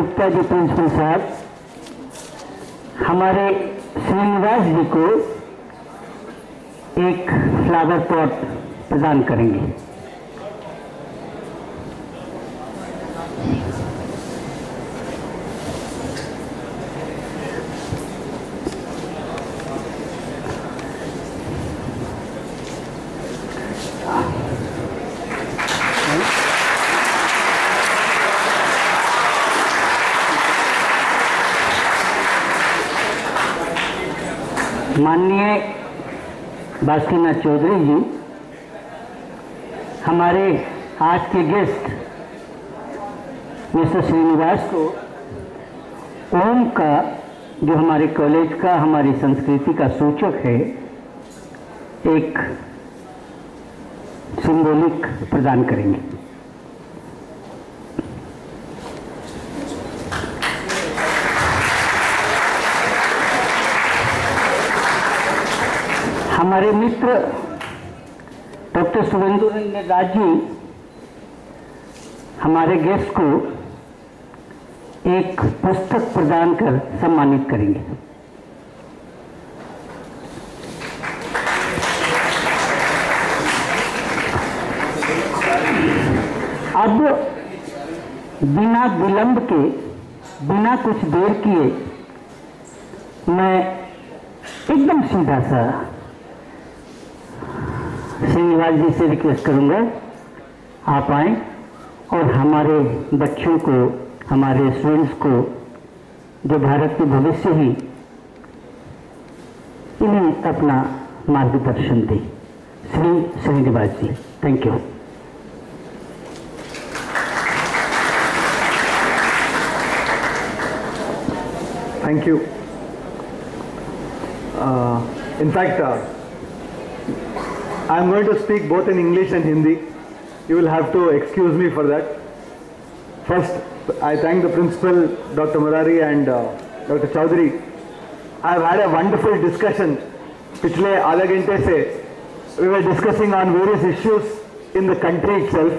Gupta ji principal साहब हमारे श्रीनिवास जी को एक फ्लावर पॉट प्रदान करेंगे। माननीय बासुकीनाथ चौधरी जी हमारे आज के गेस्ट मिस्टर श्रीनिवास को ओम का, जो हमारे कॉलेज का, हमारी संस्कृति का सूचक है, एक सिंबॉलिक प्रदान करेंगे। हमारे मित्र डॉक्टर सुरेंद्र राज जी हमारे गेस्ट को एक पुस्तक प्रदान कर सम्मानित करेंगे। अब बिना विलंब के, बिना कुछ देर किए, मैं एकदम सीधा सा श्रीनिवास जी से रिक्वेस्ट करूंगा, आप आएं और हमारे बच्चों को, हमारे स्टूडेंट्स को, जो भारत के भविष्य ही, इन्हें अपना मार्गदर्शन दें। Shri Srinivas ji, thank you. Thank you. In fact, I am going to speak both in English and Hindi. You will have to excuse me for that. First, I thank the principal, Dr. Murari and Dr. Chaudhary. I have had a wonderful discussion. पिछले आधे घंटे से we were discussing on various issues in the country itself.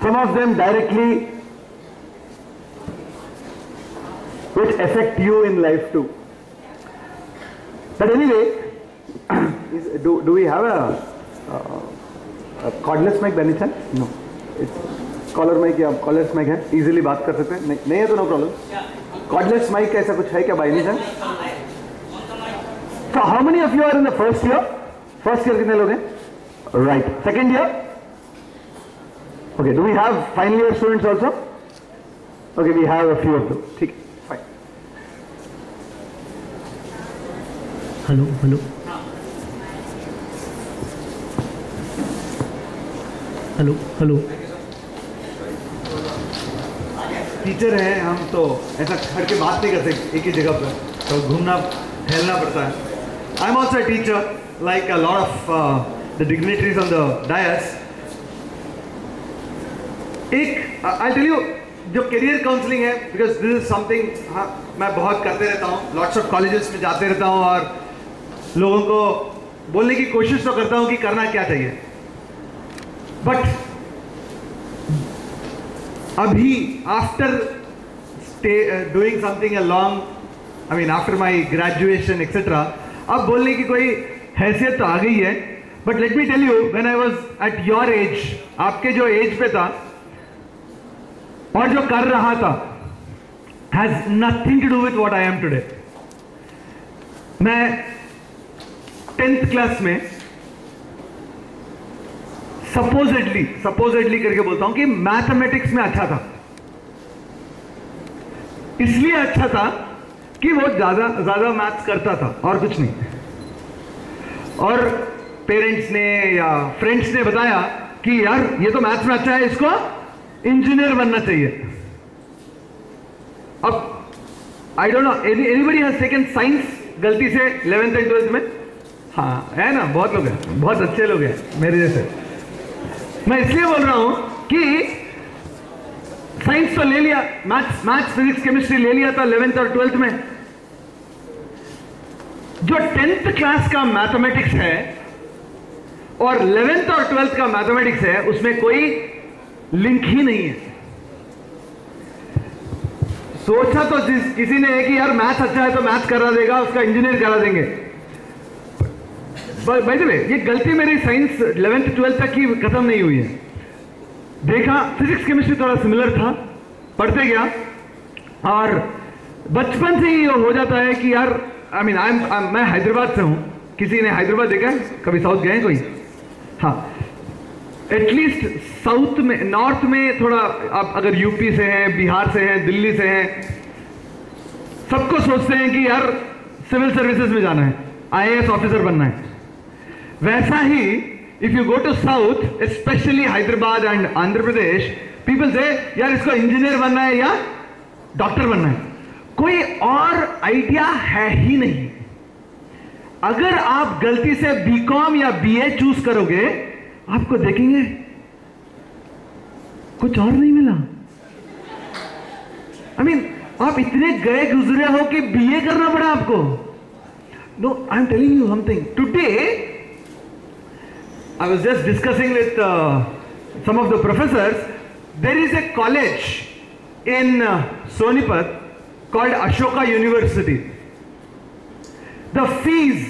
Some of them directly which affect you in life too. But anyway, do we have a cordless mic by any chance? No. It's collar mic या collarless mic है, easily बात कर सकते हैं, नहीं है तो no problem. Cordless mic ऐसा कुछ है क्या by any chance? So how many of you are in the first year? First year कितने लोग हैं? Right. Second year? Okay. Do we have final year students also? Okay, we have a few of them. ठीक है. Hello hello hello hello. Teacher हैं हम, तो ऐसा खड़ के बात नहीं कर सकते एक ही जगह पर, तो घूमना टहलना पड़ता है। I am also a teacher like a lot of the dignitaries on the dais. एक आई टेल यू, जो करियर काउंसलिंग है, बिकॉज दिस इज समथिंग, हाँ मैं बहुत करते रहता हूँ, लॉट्स ऑफ कॉलेजेस में जाते रहता हूँ और लोगों को बोलने की कोशिश तो करता हूँ कि करना क्या चाहिए। बट अभी after doing something a long, I mean after my graduation etcetera, अब बोलने की कोई हैसियत तो आ गई है। But let me tell you, when I was at your age, आपके जो एज पे था और जो कर रहा था, has nothing to do with what I am today. मैं 10th क्लास में सपोजिटली करके बोलता हूं कि मैथमेटिक्स में अच्छा था। इसलिए अच्छा था कि वो ज्यादा मैथ्स करता था और कुछ नहीं। और पेरेंट्स ने या फ्रेंड्स ने बताया कि यार ये तो मैथ्स में अच्छा है, इसको इंजीनियर बनना चाहिए। अब आई don't no anybody has taken science गलती से 11th एंड 12th में? हाँ है ना, बहुत लोग हैं, बहुत अच्छे लोग हैं मेरे जैसे। मैं इसलिए बोल रहा हूं कि साइंस तो ले लिया, मैथ्स फिजिक्स केमिस्ट्री ले लिया था 11th और 12th में। जो 10th क्लास का मैथमेटिक्स है और 11th और 12th का मैथमेटिक्स है, उसमें कोई लिंक ही नहीं है। सोचा तो किसी ने है कि यार मैथ्स अच्छा है तो मैथ्स करा देगा, उसका इंजीनियर करा देंगे। बाय द वे, ये गलती मेरी साइंस 11th 12th तक की खत्म नहीं हुई है। देखा फिजिक्स केमिस्ट्री थोड़ा सिमिलर था, पढ़ते गया और बचपन से ही हो जाता है कि यार मैं हैदराबाद से हूं। किसी ने हैदराबाद देखा है? कभी साउथ गए कोई? हाँ, एटलीस्ट साउथ में, नॉर्थ में थोड़ा, आप अगर यूपी से हैं, बिहार से हैं, दिल्ली से हैं, सबको सोचते हैं कि यार सिविल सर्विसेज में जाना है, आईएएस ऑफिसर बनना है। वैसा ही if you go to south, specially Hyderabad and Andhra Pradesh, people से यार इसको इंजीनियर बनना है या डॉक्टर बनना है, कोई और आइडिया है ही नहीं। अगर आप गलती से बीकॉम या बीए चूज करोगे, आपको देखेंगे कुछ और नहीं मिला। आप इतने गए गुजरे हो कि बीए करना पड़ा आपको। No, I am telling you something. Today I was just discussing with some of the professors, there is a college in Sonipat called Ashoka University. The fees,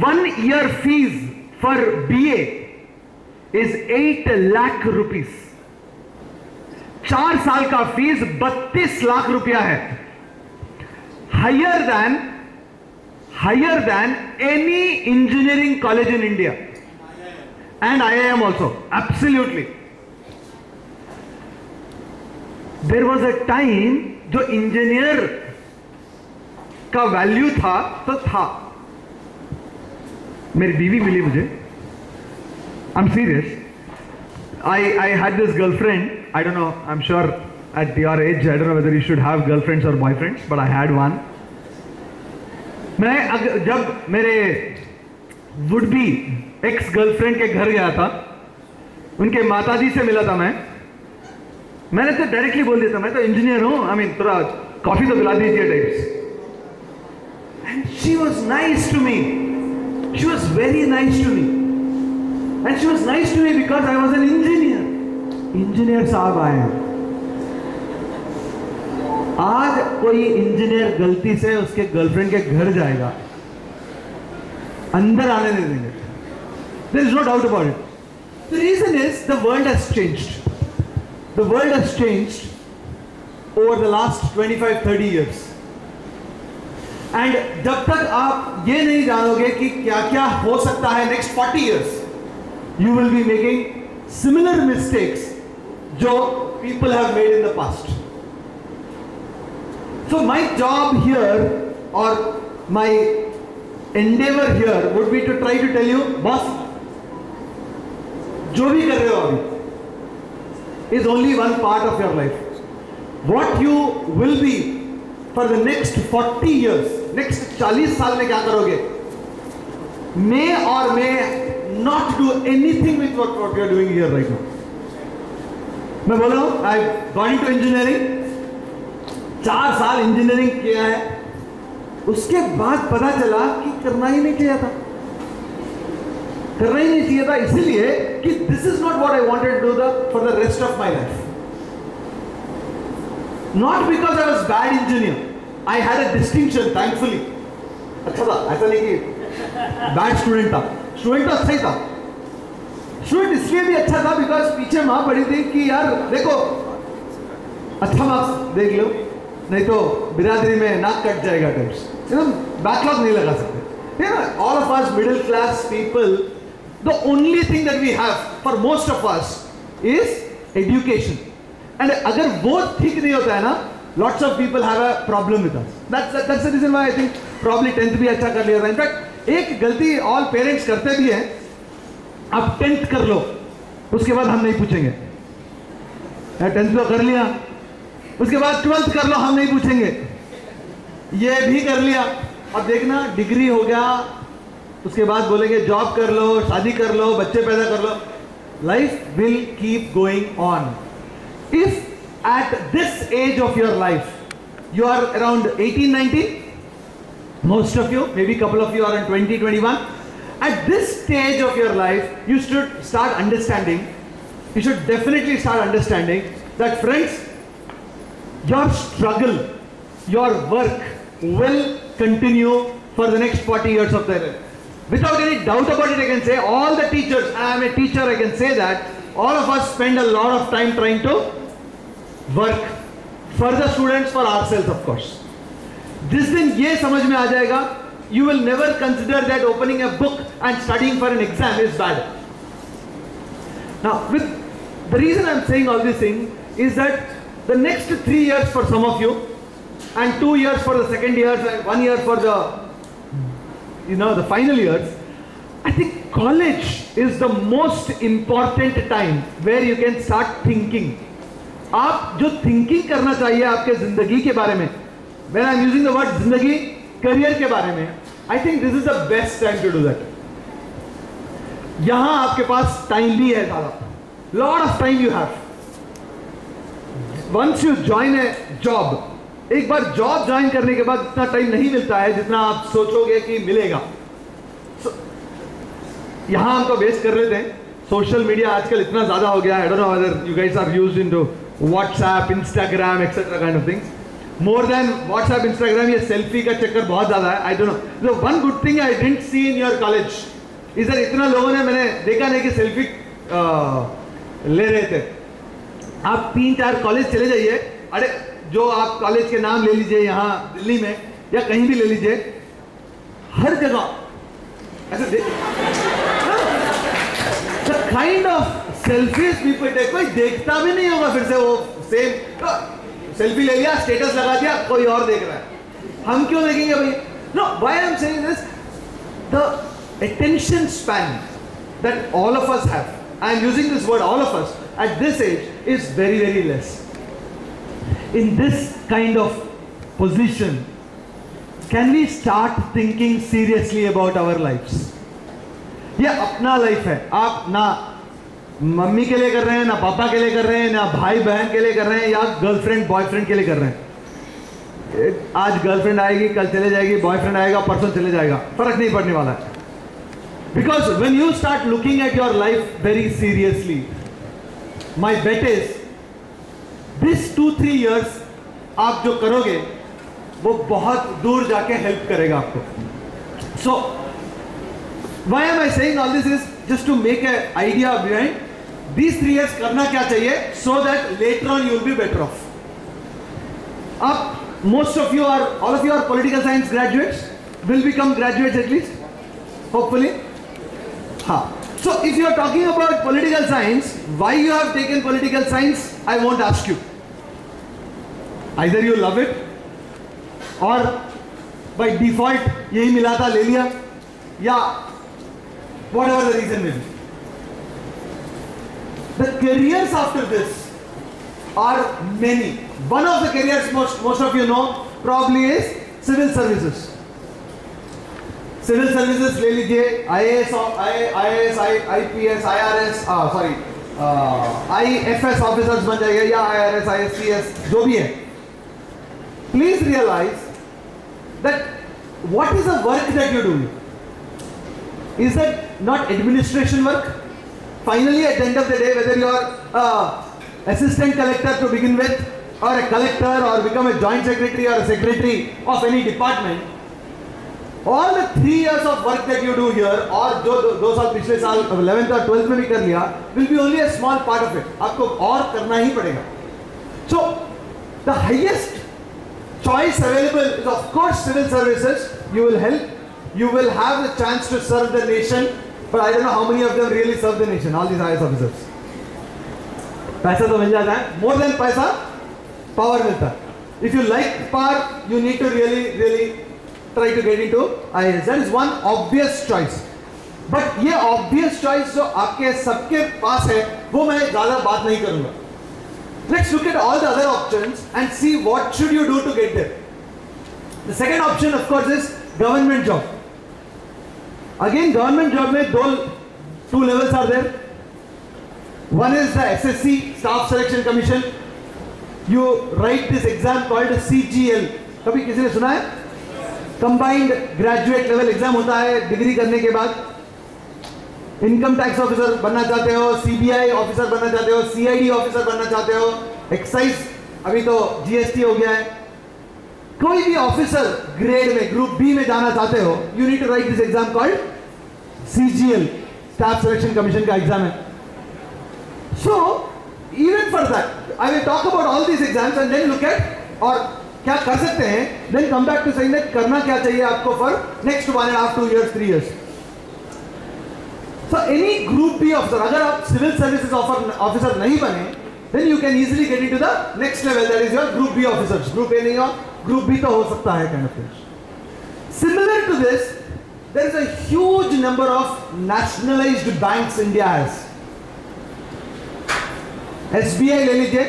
1 year fees for BA is 8 lakh rupees. 4 साल का fees 32 lakh रुपया है। Higher than any engineering college in India and IIM also. Absolutely. There was a time जो engineer का value था तो था। मेरी बीवी मिली मुझे, I am serious. I had this girlfriend, I don't know, I am sure at your age I don't know whether you should have girlfriends और boyfriends, but I had one. मैं जब मेरे वुड बी एक्स गर्लफ्रेंड के घर गया था, उनके माताजी से मिला था मैंने तो डायरेक्टली बोल दिया था मैं तो इंजीनियर हूं, थोड़ा कॉफी तो पिला दीजिए types. And she was nice to me, she was very nice to me, and she was nice to me because I was an engineer. Engineer साहब आए हैं, आज कोई इंजीनियर गलती से उसके गर्लफ्रेंड के घर जाएगा, अंदर आने नहीं देंगे। There is no doubt about it. The reason is the world has changed. The world has changed over the last 25-30 years. And जब तक आप ये नहीं जानोगे कि क्या क्या हो सकता है next 40 years, you will be making similar mistakes जो people have made in the past. So my job here or my endeavor here would be to try to tell you, boss, जो भी कर रहे हो अभी is only one part of your life. What you will be for the next 40 years, next 40 साल में क्या करोगे, may or may not do anything with what you are doing here right now. मैं बोल रहा हूँ, I've gone into engineering, 4 साल engineering किया है, उसके बाद पता चला कि करना ही नहीं चाहिए था, करना ही नहीं चाहिए था, इसीलिए कि this is not what I wanted to do for the rest of my life. Not because I was bad engineer, I had a distinction thankfully. अच्छा था, ऐसा नहीं कि बैड स्टूडेंट था, स्टूडेंट तो अच्छा ही था। स्टूडेंट इसलिए भी अच्छा था बिकॉज पीछे मां पड़ी थी कि यार देखो अच्छा मार्क्स देख लो, नहीं तो बिरादरी में नाक कट जाएगा टाइप्स, बैकलॉग नहीं लगा सकते। All of us middle class people, the only thing that we have for most of us is education, and अगर वो ठीक नहीं होता है ना, lots of people have a problem with us. That's the reason why I think probably 10th भी अच्छा कर लिया था। इनफैक्ट एक गलती all parents करते भी हैं, आप 10th कर लो, उसके बाद हम नहीं पूछेंगे। 10th तो कर लिया, उसके बाद 12th कर लो, हम नहीं पूछेंगे। ये भी कर लिया, अब देखना डिग्री हो गया, उसके बाद बोलेंगे जॉब कर लो, शादी कर लो, बच्चे पैदा कर लो। Life will keep going on. If at this age of your life you are around 18-19, most of you, maybe couple of you are in 20-21, at this stage of your life you should start understanding, you should definitely start understanding that friends, your struggle, your work will continue for the next 40 years of their life. Without any doubt about it, I can say all the teachers, I am a teacher, I can say that all of us spend a lot of time trying to work for the students, for ourselves of course. जिस दिन ये समझ में आ जाएगा, you will never consider that opening a book and studying for an exam is bad. Now, with the reason I am saying all these things is that the next 3 years for some of you, and 2 years for the second years, and 1 year for the the final years, I think college is the most important time where you can start thinking. आप जो thinking करना चाहिए आपके जिंदगी के बारे में, when I am using the word जिंदगी, career के बारे में, I think this is the best time to do that. यहाँ आपके पास time भी है ज़्यादा, lot of time you have. Once you join a job, एक बार जॉब ज्वाइन करने के बाद इतना टाइम नहीं मिलता है जितना आप सोचोगे कि मिलेगा. यहां हम तो वेस्ट कर रहे थे. सोशल मीडिया आजकल इतना ज्यादा हो गया. I don't know whether you guys are used into WhatsApp, Instagram etcetera kind of things. More than WhatsApp, Instagram, ये सेल्फी का चक्कर बहुत ज्यादा है. I don't know. The one good thing I didn't see in your college is that इतना लोगों ने, मैंने देखा नहीं कि सेल्फी ले रहे थे. आप 3-4 कॉलेज चले जाइए, अरे जो आप कॉलेज के नाम ले लीजिए यहाँ दिल्ली में या कहीं भी ले लीजिए, हर जगह ऐसे the kind of selfies people take, कोई देखता भी नहीं होगा फिर से वो सेम सेल्फी ले लिया, स्टेटस लगा दिया, कोई और देख रहा है. हम क्यों देखेंगे भाई? No, why I am saying this, the attention span that all of us have, I am using this word all of us at this age, is very very less. In this kind of position, can we start thinking seriously about our lives? ये अपना life है. आप ना mummy के लिए कर रहे हैं, ना पापा के लिए कर रहे हैं, ना भाई बहन के लिए कर रहे हैं, या गर्लफ्रेंड बॉयफ्रेंड के लिए कर रहे हैं. आज गर्लफ्रेंड आएगी, कल चले जाएगी, बॉयफ्रेंड आएगा, परसों चले जाएगा, फर्क नहीं पड़ने वाला है. Because when you start looking at your life very seriously, my bet is this 2-3 years आप जो करोगे वो बहुत दूर जाके हेल्प करेगा आपको. So why am I saying all this is just to make an idea behind these 3 years करना क्या चाहिए, so that later on you will be better off. आप most of you are, all of you are political science graduates, will become graduates at least, hopefully. हाँ. So if you are talking about political science, why you have taken political science, I won't ask you. Either you love it or by default यही मिला था ले लिया, या whatever the reason may be. The careers after this are many. One of the careers most of you know probably is civil services. Civil services ले लीजिए, IAS, IPS, IRS, IFS officers बन जाइए, या IRS, ISCS, जो भी है. Please realize that what is the work that you do? Is that not administration work? Finally, at the end of the day, whether you are assistant collector to begin with, or a collector, or become a joint secretary or a secretary of any department, all the 3 years of work that you do here, or जो 2 साल पिछले साल 11th और 12th में भी कर लिया, will be only a small part of it. आपको और करना ही पड़ेगा. So the highest choice available is of course civil services. You will help, you will have the chance to serve the nation, but I don't know how many of them really serve the nation, all these IAS officers. पैसा तो मिल जाता है, more than पैसा power मिलता है. If you like power, you need to really try to get into IAS. That is one obvious choice. But ये obvious choice जो आपके सबके पास है, वो मैं ज़्यादा बात नहीं करूँगा. Let's look at all the other options and see what should you do to get there. The second option, of course, is government job. Again, government job में two levels are there. One is the SSC, Staff Selection Commission. You write this exam called CGL. कभी किसी ने सुना है? Combined Graduate Level Exam होता है degree करने के बाद. इनकम टैक्स ऑफिसर बनना चाहते हो, CBI ऑफिसर बनना चाहते हो, CID ऑफिसर बनना चाहते हो, एक्साइज अभी तो जीएसटी हो गया है, कोई भी ऑफिसर ग्रेड में ग्रुप बी में जाना चाहते हो, you need to write this exam called CGL, staff selection commission का एग्जाम है. So even for that I will talk about all these exams and then look at और क्या कर सकते हैं, then come back to saying that करना क्या चाहिए आपको for next 1.5 2 years 3 years. So any group B officer, अगर आप सिविल सर्विसेज ऑफिसर नहीं बने, then you can easily get into the next level, that is your group B officers. Group A नहीं हो, group B तो हो सकता है kind of thing. Similar to this, there is a huge number of nationalized banks India has. SBI ले लीजिए,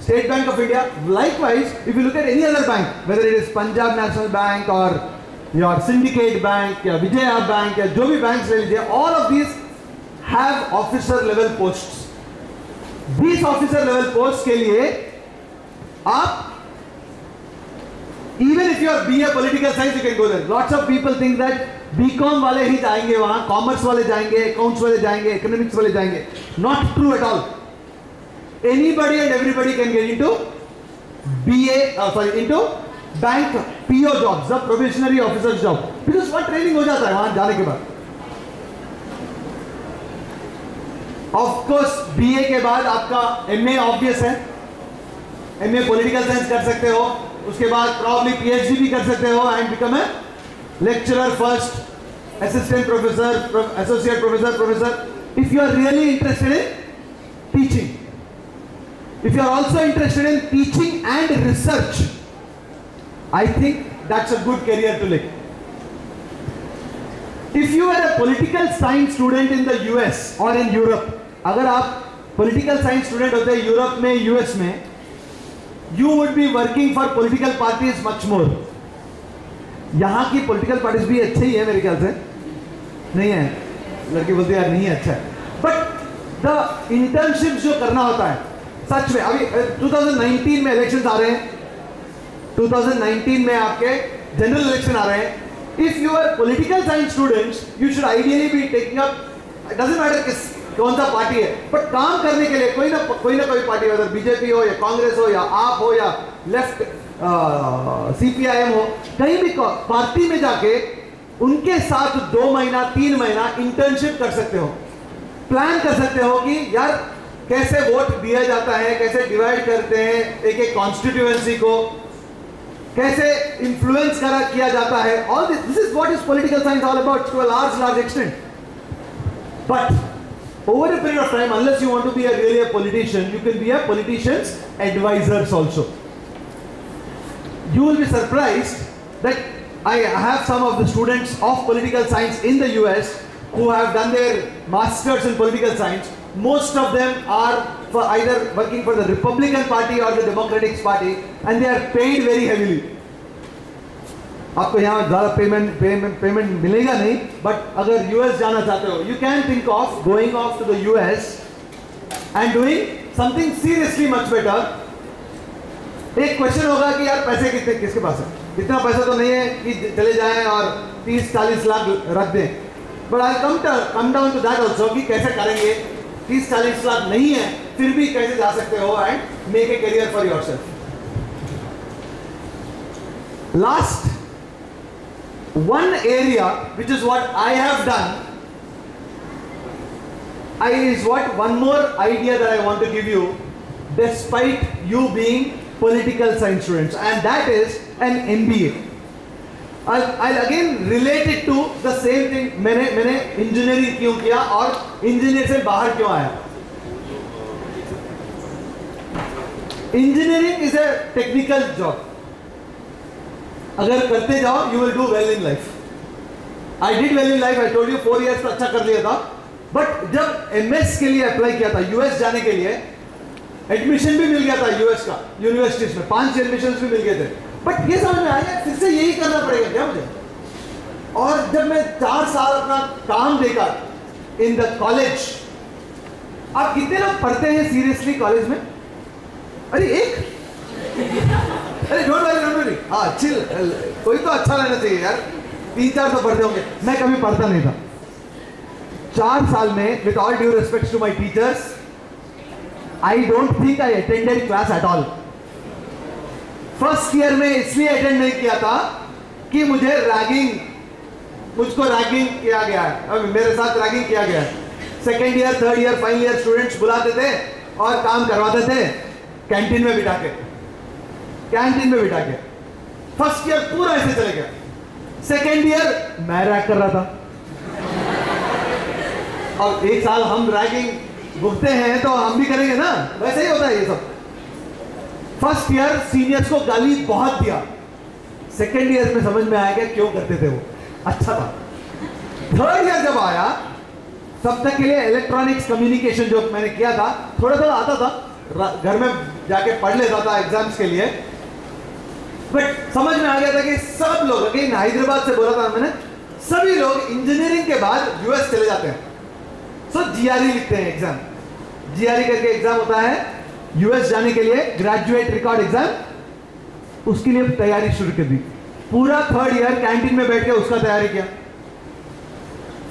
State Bank of India. Likewise, if you look at any other bank, whether it is Punjab National Bank or your Syndicate Bank या Vijaya Bank या जो भी banks ले लीजिए, all of these have officer level posts. These officer level posts के लिए आप even if you are BA political science, you can go there. Lots of people think that BCom वाले ही जाएंगे वहाँ, commerce वाले जाएंगे, accounts वाले जाएंगे, economics वाले जाएंगे. Not true at all. Anybody and everybody can get into into bank PO jobs, the probationary officer's job, because what training हो जाता है वहाँ जाने के बाद. Of course, BA के बाद आपका MA obvious है, MA political science कर सकते हो, उसके बाद probably PhD भी कर सकते हो and become a lecturer first, assistant professor, associate professor, if you are really interested in teaching. If you are also interested in teaching and research, I think that's a good career to live. If you are a political science student in the US or in Europe, अगर आप political science student होते हैं Europe में, US में, you would be working for political parties much more. यहाँ की political parties भी अच्छे ही है मेरे ख्याल से, नहीं है, लड़की बोलती है यार नहीं है अच्छा है, but the internships जो करना होता है सच में, अभी 2019 में इलेक्शंस आ रहे हैं, 2019 में आपके जनरल इलेक्शन आ रहे हैं. If you are political science students, you should ideally be taking up, doesn't matter कौन सा पार्टी है, बट काम करने के लिए कोई ना कोई पार्टी, अगर बीजेपी हो या कांग्रेस हो या आप हो या लेफ्ट CPIM हो, कहीं भी पार्टी में जाके उनके साथ 2 महीना 3 महीना इंटर्नशिप कर सकते हो, प्लान कर सकते हो कि यार कैसे वोट दिया जाता है, कैसे डिवाइड करते हैं एक कॉन्स्टिट्यूएंसी को, कैसे इन्फ्लुएंस किया जाता है. All this is what is political science all about to a large extent. But over a period of time, unless you want to be a really a politician, you can be a politicians advisers also. You will be surprised that I have some of the students of political science in the US who have done their masters in political science. Most of them are for either working for the Republican Party or the Democratic Party, and they are paid very heavily. आपको यहाँ ज़्यादा payment मिलेगा नहीं, but अगर US जाना चाहते हो, you can think of going off to the US and doing something seriously much better. एक क्वेश्चन होगा कि यार पैसे किसके पास है, इतना पैसा तो नहीं है कि चले जाएं और 30-40 लाख रख दें, but I come down to that also कि कैसे करेंगे. 30-40 लाख नहीं है, फिर भी कैसे जा सकते हो and make a career for yourself. Last one area which is what I have done is what one more idea that I want to give you, despite you being political science students, and that is an MBA. I'll again relate it to the same thing. मैंने engineering क्यों किया और engineer से बाहर क्यों आया. Engineering is a technical job, अगर करते जाओ you will do well in life. I did well in life. I told you 4 years तो अच्छा कर लिया था, बट जब MS के लिए अप्लाई किया था US जाने के लिए, एडमिशन भी मिल गया था US का यूनिवर्सिटीज में, 5 एडमिशन भी मिल गए थे, बट ये समझ में आया फिर से यही करना पड़ेगा क्या मुझे. और जब मैं 4 साल अपना काम देखा इन द कॉलेज, आप कितने लोग पढ़ते हैं सीरियसली कॉलेज में? अरे डोंट वरी, हाँ चिल, कोई तो अच्छा रहना चाहिए यार. 3-4 तो पढ़ते होंगे, मैं कभी पढ़ता नहीं था. 4 साल में, with all due respect to my teachers, I don't think I attended class at all. First year में इसलिए अटेंड नहीं किया था कि मुझको रैगिंग किया गया है, मेरे साथ रैगिंग किया गया है। Second year, third year, final year students बुलाते थे और काम करवाते थे कैंटीन में बिठा के। फर्स्ट ईयर पूरा ऐसे चले गया। सेकेंड ईयर मैं रैग कर रहा था, और एक साल हम रैगिंग भुगते हैं तो हम भी करेंगे ना, वैसे ही होता है ये सब। फर्स्ट ईयर सीनियर्स को गाली बहुत दिया, सेकेंड ईयर में समझ में आया कि क्यों करते थे वो, अच्छा था। थर्ड ईयर जब आया, तब तक के लिए इलेक्ट्रॉनिक्स कम्युनिकेशन जो मैंने किया था थोड़ा थोड़ा आता था, घर में जाके पढ़ लेता था एग्जाम्स के लिए, बट समझ में आ गया था कि सब लोग, अगेन हैदराबाद से बोला था मैंने, सभी लोग इंजीनियरिंग के बाद यूएस चले जाते हैं। सो जीआरई लिखते हैं एग्जाम, जीआरई करके एग्जाम होता है यूएस जाने के लिए, ग्रेजुएट रिकॉर्ड एग्जाम, उसके लिए तैयारी शुरू कर दी। पूरा थर्ड ईयर कैंटीन में बैठ के उसका तैयारी किया,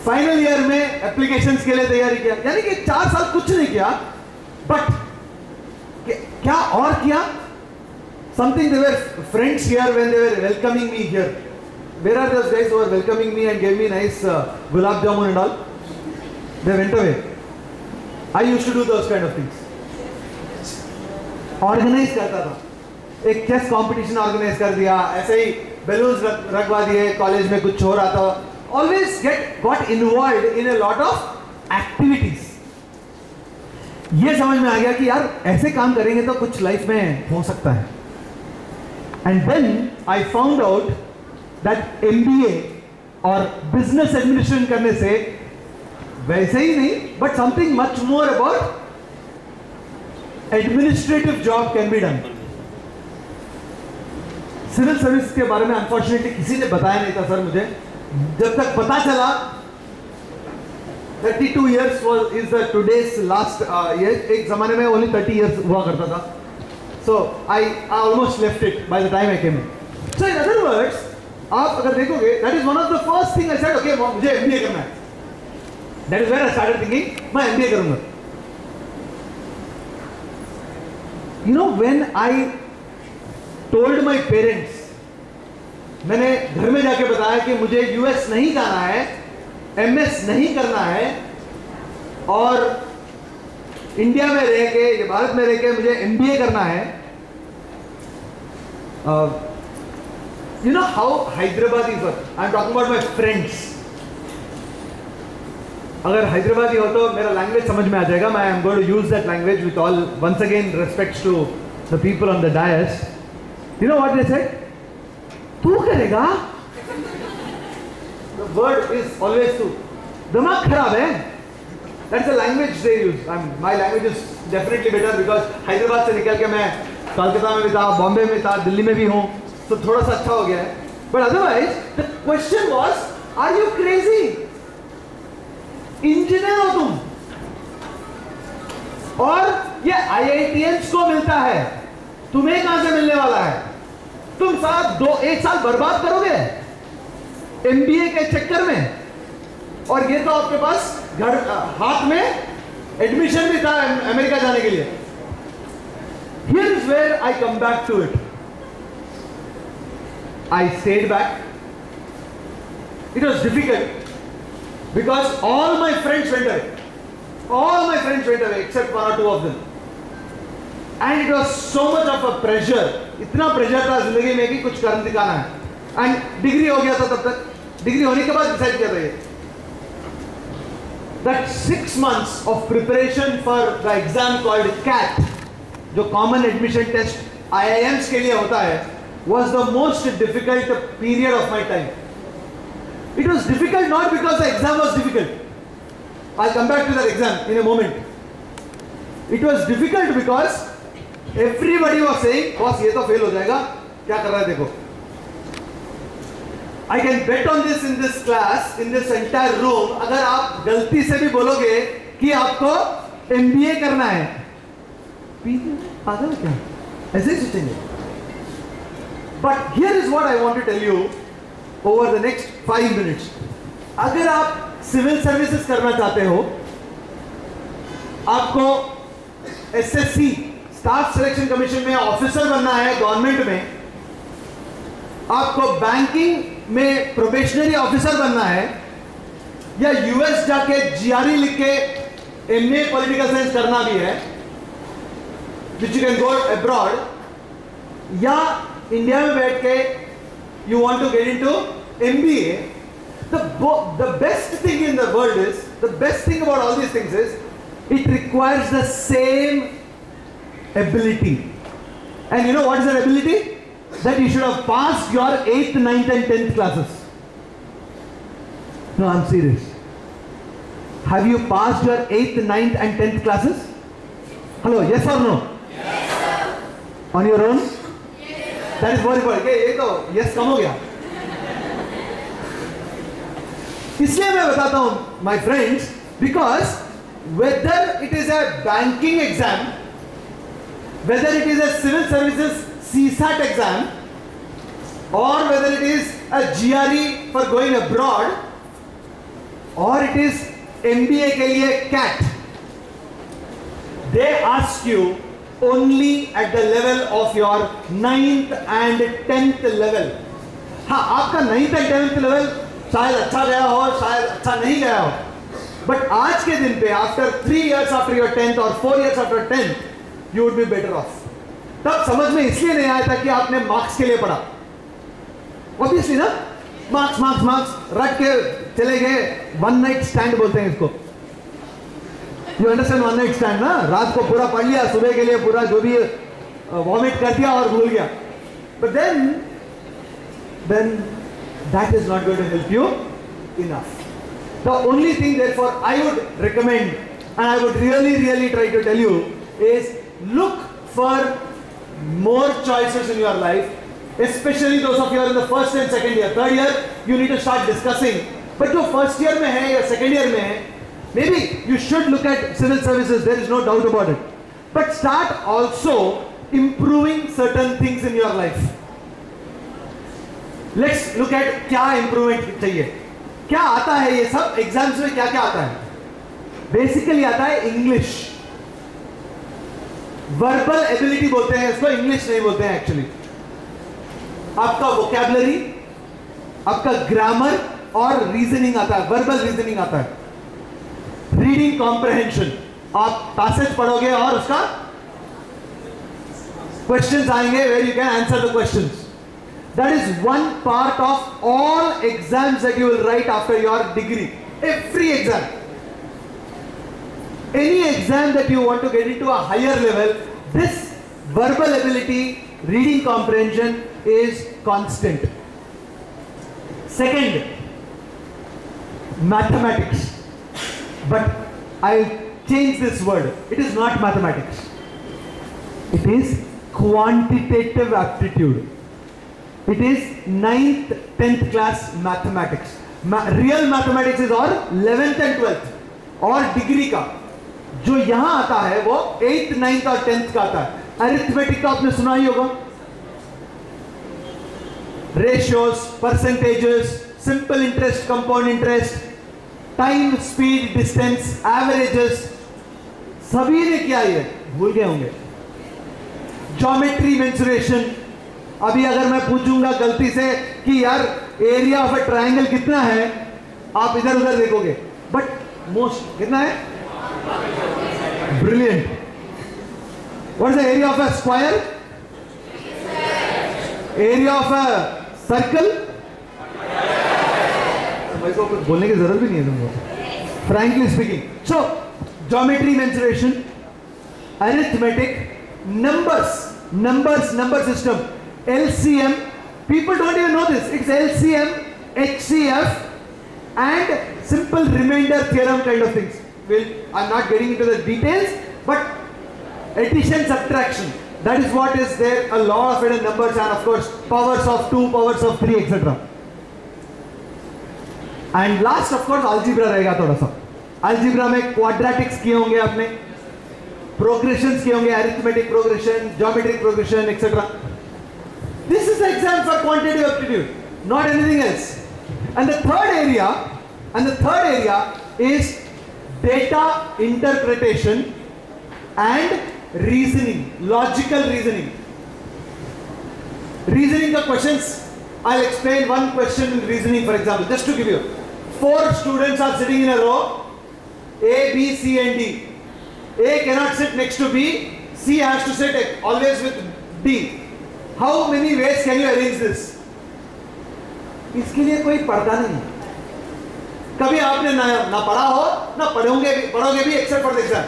फाइनल ईयर में एप्लीकेशंस के लिए तैयारी किया, यानी कि 4 साल कुछ नहीं किया, बट क्या और किया, something. They were friends here when they were welcoming me here, where are those guys who were welcoming me and gave me nice gulab jamun and all, they went away. I used to do those kind of things. Organise करता था, एक chess competition organise कर दिया, ऐसे ही balloons रखवा दिए, college में कुछ हो रहा था, always got involved in a lot of activities. ये समझ में आ गया कि यार ऐसे काम करेंगे तो कुछ लाइफ में हो सकता है। And then I found out that MBA और बिजनेस एडमिनिस्ट्रेशन करने से वैसे ही नहीं, but something much more about administrative job can be done. Civil service के बारे में अनफॉर्चुनेटली किसी ने बताया नहीं था सर मुझे, जब तक पता चला 32 years is the today's last year, एक जमाने में only 30 years हुआ करता था, so I almost left it by the time I came in. So in other words, आप अगर देखोगे, that is one of the first thing I said, okay मुझे MBA करना है, that is where I started thinking मैं MBA करूँगा। You know, when I told my parents, मैंने घर में जाके बताया कि मुझे यूएस नहीं जाना है, एमएस नहीं करना है, और इंडिया में रह के या भारत में रह के मुझे एमबीए करना है। You know how Hyderabadi were, I am talking about my friends. अगर हैदराबादी हो तो मेरा लैंग्वेज समझ में आ जाएगा, मैं I am going to use that language with all once again respects to the people on the dais. You know what they said, तू करेगा, the word is always तू, दिमाग खराब है, that's the language they use. My language is definitely better because Hyderabad से निकल के मैं कलकत्ता में भी था, बॉम्बे में था, दिल्ली में भी हूँ, तो थोड़ा सा अच्छा हो गया है। But otherwise the question was, are you crazy? Engineer हो तुम, और ये IITians को मिलता है, तुम्हें कहां से मिलने वाला है? तुम साथ 1 साल बर्बाद करोगे एमबीए के चक्कर में, और ये तो आपके पास घर हाथ में एडमिशन भी था अमेरिका जाने के लिए। Here is where I come back to it. I stayed back. It was difficult because all my friends went away. All my friends went away except 1 or 2 of them. And it was so much of a pressure. इतना pressure था जिंदगी में कि कुछ कर दिखाना है। And degree हो गया था तब तक, डिग्री होने के बाद डिसाइड किया था ये, that 6 months of preparation for the exam called CAT, जो common admission test IIMs के लिए होता है, was the most difficult period of my time. It was difficult not because the exam was difficult. I'll come back to that exam in a moment. It was difficult because everybody was saying, boss ये तो fail हो जाएगा, क्या कर रहा है देखो। I can bet on this in this class, in this entire room, अगर आप गलती से भी बोलोगे कि आपको MBA करना है, पागल क्या, ऐसे ही सोचेंगे। But here is what I want to tell you over the next 5 minutes. अगर आप सिविल सर्विसेज करना चाहते हो, आपको SSC स्टाफ सिलेक्शन कमीशन में ऑफिसर बनना है गवर्नमेंट में, आपको बैंकिंग में प्रोबेशनरी ऑफिसर बनना है या यूएस जाके जीआरई लिख के एमए पॉलिटिकल साइंस करना भी है, which you can go abroad, या इंडिया में बैठ के you want to get into MBA, the best thing in the world is, the best thing about all these things is, it requires the same ability. And you know what is that ability? That you should have passed your 8th, 9th and 10th classes. No, I'm serious. Have you passed your 8th, 9th and 10th classes? Hello, yes or no? Yes, sir. On your own? Yes. That is very important. ये तो yes कम हो गया. इसलिए मैं बताता हूँ, my friends, because whether it is a banking exam, whether it is a civil services CSAT exam, or whether it is a GRE for going abroad, or it is MBA के लिए CAT, they ask you only at the level of your 9th and 10th level. हाँ, आपका 9th and 10th level शायद अच्छा गया हो, शायद अच्छा नहीं गया हो, but आज के दिन पे after 3 years after your 10th or 4 years after 10th, you would be better off. तब समझ में इसलिए नहीं आया था कि आपने मार्क्स के लिए पढ़ा, ऑब्वियसली ना, मार्क्स मार्क्स मार्क्स रट के चले गए, वन नाइट स्टैंड बोलते हैं इसको, you understand one night stand ना, रात को पूरा पढ़ लिया, सुबह के लिए पूरा जो भी वॉमिट कर दिया और भूल गया, but then that is not going to help you enough. The only thing therefore I would recommend, and I would really try to tell you, is look for more choices in your life, especially those of you who are in the first and second year. Third year you need to start discussing, but जो first year में है या second year में है, maybe you should look at civil services, there is no doubt about it, but start also improving certain things in your life. Let's look at क्या improvement चाहिए, क्या आता है, ये सब एग्जाम्स में क्या क्या आता है. बेसिकली आता है इंग्लिश, वर्बल एबिलिटी बोलते हैं इसको, इंग्लिश नहीं बोलते हैं एक्चुअली. आपका वोकैबुलरी, आपका ग्रामर और रीजनिंग आता है, वर्बल रीजनिंग आता है. रीडिंग कॉम्प्रहेंशन, आप पैसेज पढ़ोगे और उसका क्वेश्चंस आएंगे where you can answer the questions. That is one part of all exams that you will write after your degree. Every exam. Any exam that you want to get into a higher level, this verbal ability, reading comprehension is constant. Second, mathematics. But I'll change this word. It is not mathematics. It is quantitative aptitude. It is 9th, 10th class mathematics. Real mathematics is और 11th and 12th और degree का. जो यहाँ आता है वो 8th, 9th और 10th का आता है. अरिथमेटिक का आपने सुना ही होगा. Ratios, percentages, simple interest, compound interest, time, speed, distance, averages, सभी ने किया ये, भूल गए होंगे. Geometry, mensuration. अभी अगर मैं पूछूंगा गलती से कि यार एरिया ऑफ अ ट्रायंगल कितना है, आप इधर उधर देखोगे, बट मोस्ट कितना है? Brilliant. What is the area of a square? Area of a circle? भाई को कुछ बोलने की जरूरत भी नहीं है तुमको, frankly speaking. So geometry, mensuration, arithmetic, numbers, number system, LCM. People don't even know this. It's LCM, HCF, and simple remainder theorem kind of things. I'm not getting into the details, but addition, subtraction, that is what is there. A lot of it in numbers, and of course powers of 2, powers of 3, etc. And last of course algebra रहेगा थोड़ा सा. Algebra में quadratics किए होंगे आपने, progressions किए होंगे, arithmetic progression, geometric progression, etc. This is the exam for quantitative aptitude, not anything else. And the third area is data interpretation and reasoning, logical reasoning. Reasoning का questions I'll explain one question in reasoning, for example, just to give you. 4 students are sitting in a row, A, B, C and D. A cannot sit next to B, C has to sit always with D. How many ways can you arrange this? इसके लिए कोई पर्दा नहीं। कभी आपने ना पढ़ा हो, ना पढ़ोगे भी except for the exam.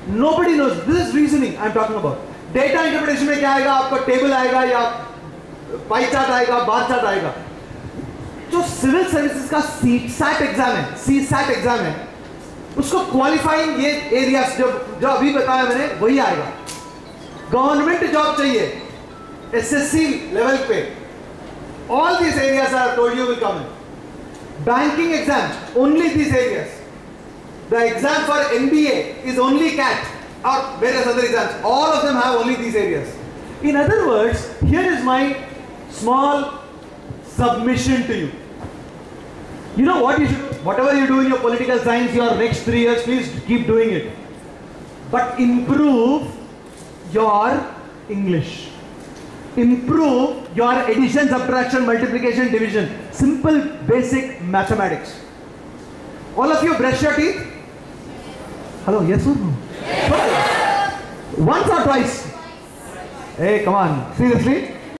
Nobody knows. This is reasoning I'm talking about. Data interpretation में क्या आएगा? आपका टेबल आएगा या पाई चार्ट आएगा, बार चार्ट आएगा। जो सिविल सर्विसेज का सीसैट एग्जाम है, उसको क्वालिफाइंग ये एरियाज जो अभी बताया मैंने वही आएगा। गवर्नमेंट जॉब चाहिए एसएससी लेवल पे, all these areas I have told you will come in. Banking exams, only these areas. The exam for MBA is only CAT or various other exams. All of them have only these areas. In other words, here is my small submission to you. You know what you should, whatever you do in your political science, your next 3 years, please keep doing it. But improve your English. Improve your addition, subtraction, multiplication, division. Simple, basic mathematics. All of you brush your teeth? Hello, yes or no? Yes. Once or twice? Hey, come on. Seriously?